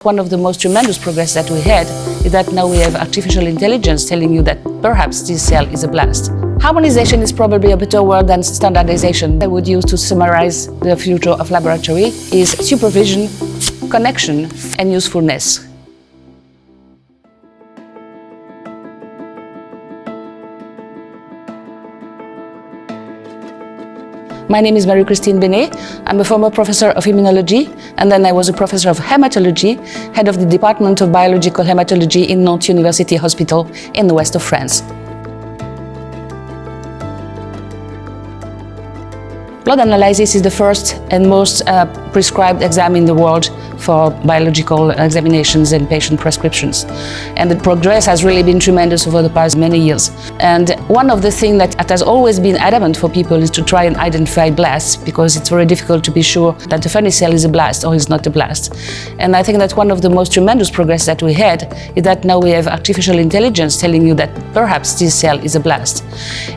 One of the most tremendous progress that we had is that now we have artificial intelligence telling you that perhaps this cell is a blast. Harmonization is probably a better word than standardization. I would use to summarize the future of laboratory is supervision, connection, and usefulness. My name is Marie Christine Béné. I'm a former professor of immunology, and then I was a professor of hematology, head of the Department of Biological Hematology in Nantes University Hospital in the west of France. Blood analysis is the first and most prescribed exam in the world for biological examinations and patient prescriptions. And the progress has really been tremendous over the past many years. And one of the things that has always been adamant for people is to try and identify blasts, because it's very difficult to be sure that a funny cell is a blast or is not a blast. And I think that one of the most tremendous progress that we had is that now we have artificial intelligence telling you that perhaps this cell is a blast.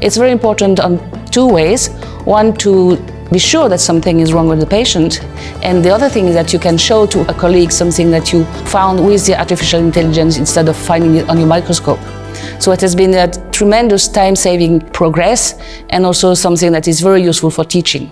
It's very important on two ways. One, to be sure that something is wrong with the patient, and the other thing is that you can show to a colleague something that you found with the artificial intelligence instead of finding it on your microscope. So it has been a tremendous time-saving progress, and also something that is very useful for teaching.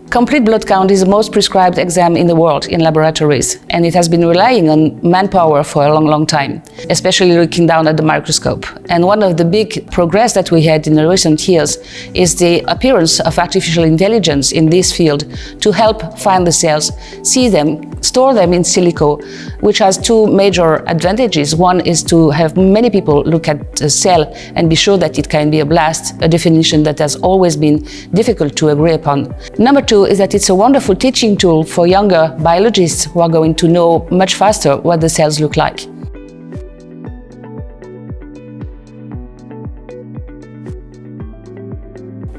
Complete blood count is the most prescribed exam in the world in laboratories, and it has been relying on manpower for a long time, especially looking down at the microscope. And one of the big progress that we had in the recent years is the appearance of artificial intelligence in this field to help find the cells, see them, store them in silico, which has two major advantages. One is to have many people look at the cell and be sure that it can be a blast, a definition that has always been difficult to agree upon. Number two is that it's a wonderful teaching tool for younger biologists who are going to know much faster what the cells look like.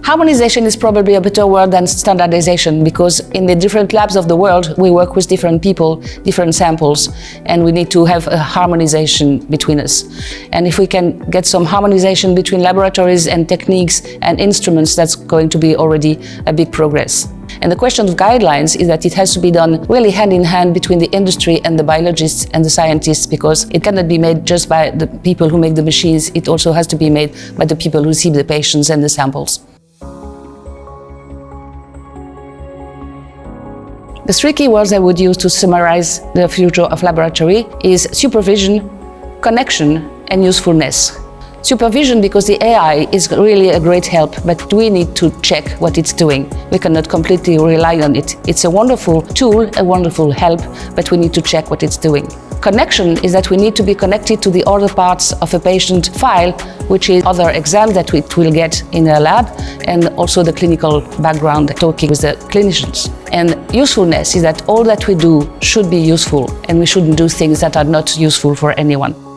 Harmonization is probably a better word than standardization, because in the different labs of the world we work with different people, different samples, and we need to have a harmonization between us. And if we can get some harmonization between laboratories and techniques and instruments, that's going to be already a big progress. And the question of guidelines is that it has to be done really hand in hand between the industry and the biologists and the scientists, because it cannot be made just by the people who make the machines, it also has to be made by the people who see the patients and the samples. The three key words I would use to summarize the future of laboratory is supervision, connection, and usefulness. Supervision, because the AI is really a great help, but we need to check what it's doing. We cannot completely rely on it. It's a wonderful tool, a wonderful help, but we need to check what it's doing. Connection is that we need to be connected to the other parts of a patient file, which is other exams that we will get in a lab, and also the clinical background, talking with the clinicians. And usefulness is that all that we do should be useful, and we shouldn't do things that are not useful for anyone.